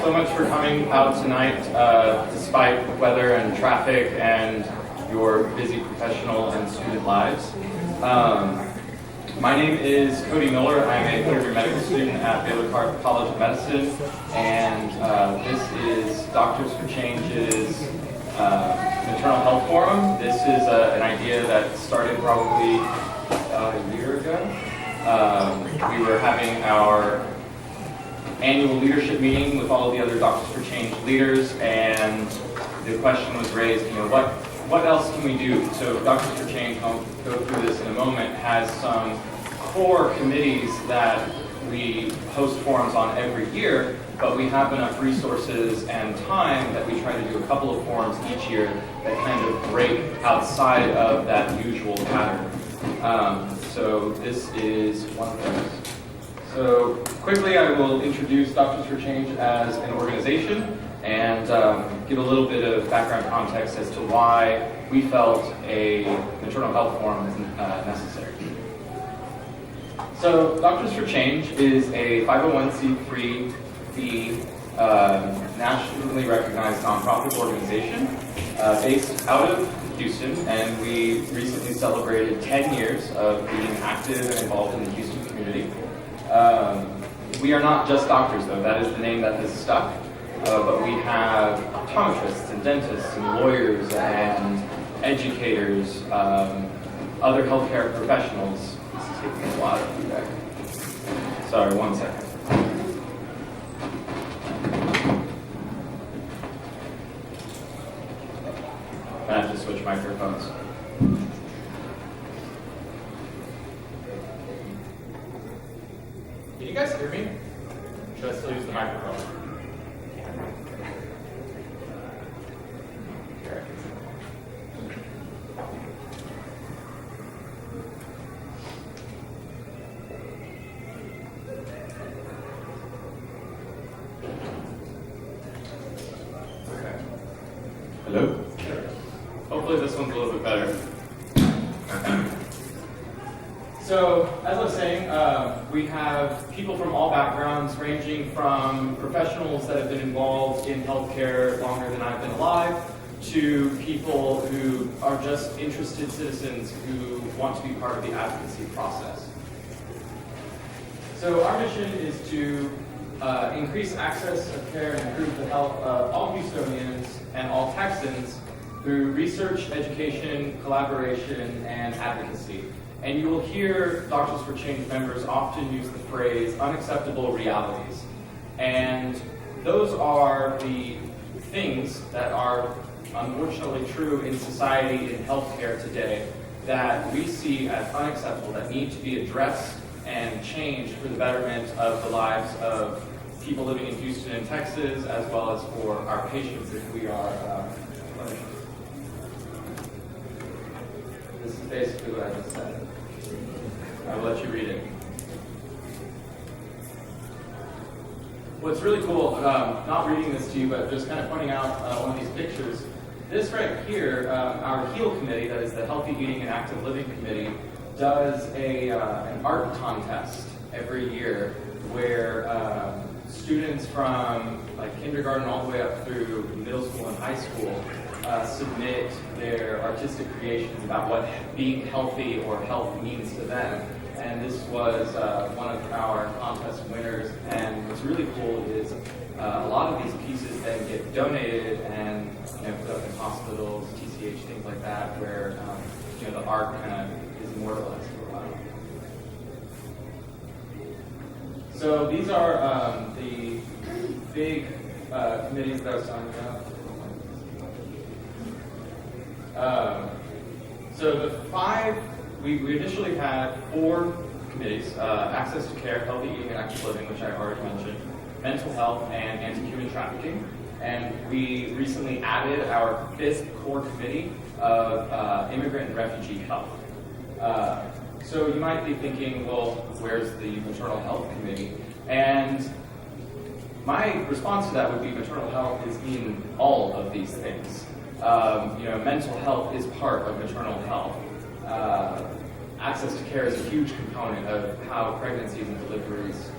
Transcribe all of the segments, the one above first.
so much for coming out tonight, despite weather and traffic and your busy professional and student lives. My name is Cody Miller. I'm a third-year medical student at Baylor College of Medicine, and this is Doctors for Change's Maternal Health Forum. This is an idea that started probably a year ago. We were having our annual leadership meeting with all of the other Doctors for Change leaders, and the question was raised, what else can we do? So Doctors for Change, I'll go through this in a moment, has some core committees that we host forums on every year, but we have enough resources and time that we try to do a couple of forums each year that kind of break outside of that usual pattern. So this is one of those. So quickly I will introduce Doctors for Change as an organization and give a little bit of background context as to why we felt a maternal health forum is necessary. So Doctors for Change is a 501c3 nationally recognized nonprofit organization based out of Houston, and we recently celebrated 10 years of being active and involved in the Houston community. We are not just doctors, though. That is the name that has stuck. But we have optometrists and dentists and lawyers and educators, other healthcare professionals. This is taking a lot of feedback. Sorry, one second. I have to switch microphones. Can you guys hear me? Or should I still use the microphone? Okay. Hello? Hopefully this one's a little bit better. So, as I was saying, we have people from all backgrounds, ranging from professionals that have been involved in healthcare longer than I've been alive, to people who are just interested citizens who want to be part of the advocacy process. So our mission is to increase access of care and improve the health of all Houstonians and all Texans through research, education, collaboration, and advocacy. And you will hear Doctors for Change members often use the phrase unacceptable realities. And those are the things that are unfortunately true in society, in healthcare today, that we see as unacceptable, that need to be addressed and changed for the betterment of the lives of people living in Houston and Texas, as well as for our patients if we are clinicians. This is basically what I just said. I will let you read it. What's really cool, not reading this to you, but just kind of pointing out one of these pictures, this right here, our HEAL committee, that is the Healthy Eating and Active Living Committee, does an art contest every year where students from like kindergarten all the way up through middle school and high school submit their artistic creations about what being healthy or health means to them. And this was one of our contest winners. And what's really cool is a lot of these pieces then get donated and put up in hospitals, TCH, things like that, where the art kind of is immortalized for a while. So these are the big committees that I was talking about. So the five, we initially had 4 committees, access to care, healthy eating and active living, which I already mentioned, mental health, and anti-human trafficking. And we recently added our 5th core committee of immigrant and refugee health. So you might be thinking, well, where's the maternal health committee? And my response to that would be maternal health is in all of these things. Mental health is part of maternal health. Access to care is a huge component of how pregnancies and deliveries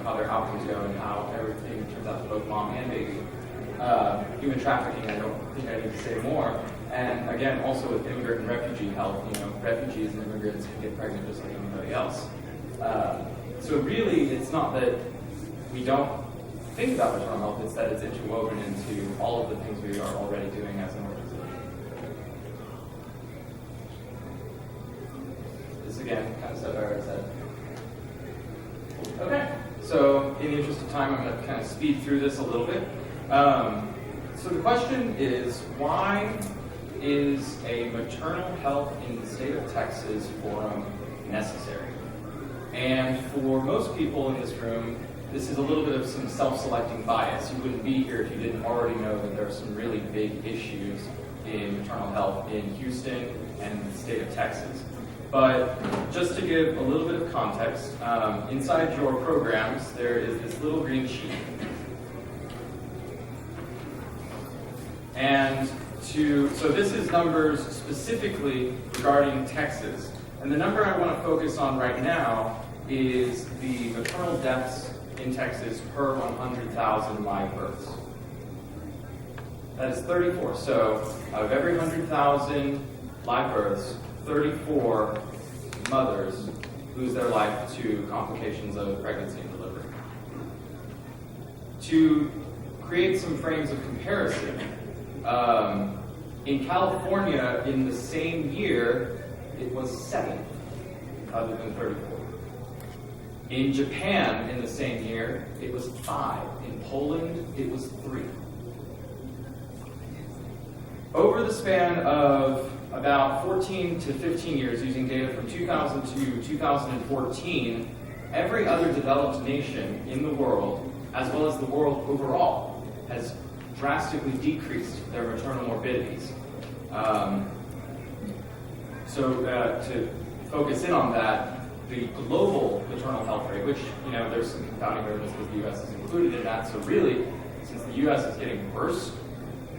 how their outcomes go and how everything turns out to both mom and baby. Human trafficking, I don't think I need to say more. And again, also with immigrant and refugee health, refugees and immigrants can get pregnant just like anybody else. So really, it's not that we don't think about maternal health, it's that it's interwoven into all of the things we are already doing as an organization. This again kind of said what I already said. Okay, so in the interest of time, I'm going to kind of speed through this a little bit. So the question is, why is a maternal health in the state of Texas forum necessary? And for most people in this room, this is a little bit of some self-selecting bias. You wouldn't be here if you didn't already know that there are some really big issues in maternal health in Houston and the state of Texas. But just to give a little bit of context, inside your programs, there is this little green sheet. And so this is numbers specifically regarding Texas. And the number I want to focus on right now is the maternal deaths in Texas per 100,000 live births. That is 34. So out of every 100,000 live births, 34 mothers lose their life to complications of pregnancy and delivery. To create some frames of comparison, in California, in the same year, it was 7, other than 34. In Japan, in the same year, it was 5. In Poland, it was 3. Over the span of about 14 to 15 years, using data from 2000 to 2014, every other developed nation in the world, as well as the world overall, has drastically decreased their maternal morbidities. To focus in on that, the global maternal health rate, which, there's some confounding variables because the U.S. is included in that, so really, since the U.S. is getting worse,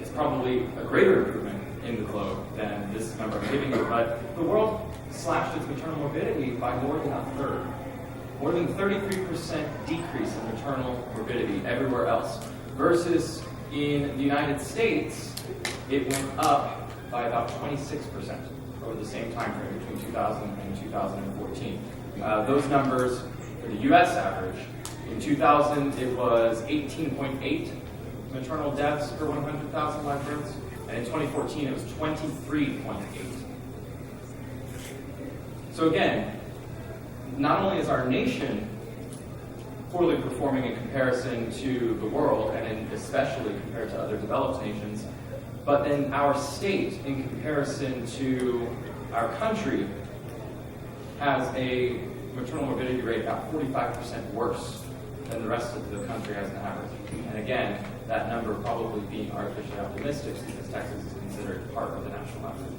it's probably a greater improvement in the globe than this number I'm giving you, but the world slashed its maternal morbidity by more than a third. More than 33% decrease in maternal morbidity everywhere else, versus in the United States, it went up by about 26% over the same time frame between 2000 and 2014. Those numbers for the U.S. average, in 2000 it was 18.8 maternal deaths per 100,000 live births, and in 2014 it was 23.8. So again, not only is our nation poorly performing in comparison to the world, and especially compared to other developed nations, but then our state, in comparison to our country, has a maternal morbidity rate about 45% worse than the rest of the country as an average. And again, that number probably being artificially optimistic because Texas is considered part of the national average.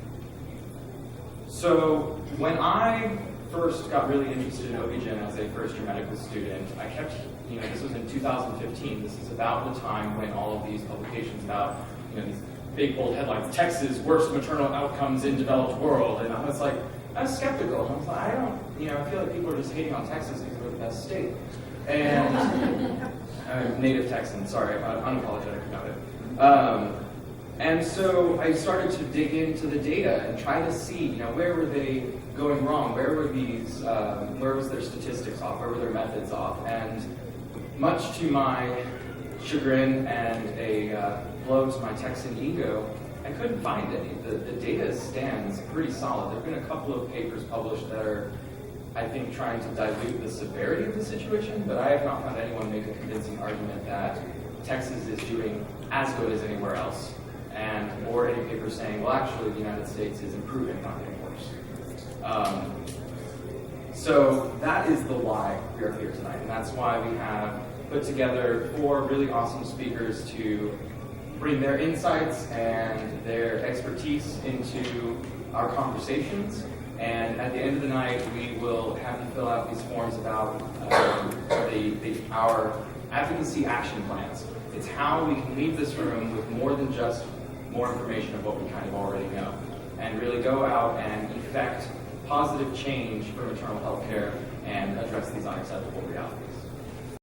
So when I first got really interested in OB-GYN as a first-year medical student, I kept, this was in 2015, this is about the time when all of these publications about, these big bold headlines, Texas, worst maternal outcomes in developed world, and I was skeptical. I was like, I feel like people are just hating on Texas because we're the best state. And I'm native Texan, sorry, I'm unapologetic about it. And so I started to dig into the data and try to see, where were they going wrong? Where was their statistics off? Where were their methods off? And much to my chagrin and a blow to my Texan ego, I couldn't find any. The data stands pretty solid. There have been a couple of papers published that are, I think, trying to dilute the severity of the situation, but I have not found anyone make a convincing argument that Texas is doing as good as anywhere else, or any paper saying, well, actually, the United States is improving, not getting worse. So that is the why we are here tonight, and that's why we have put together 4 really awesome speakers to bring their insights and their expertise into our conversations. And at the end of the night, we will have you fill out these forms about our advocacy action plans. It's how we can leave this room with more than just more information of what we kind of already know, and really go out and effect positive change for maternal health care and address these unacceptable realities.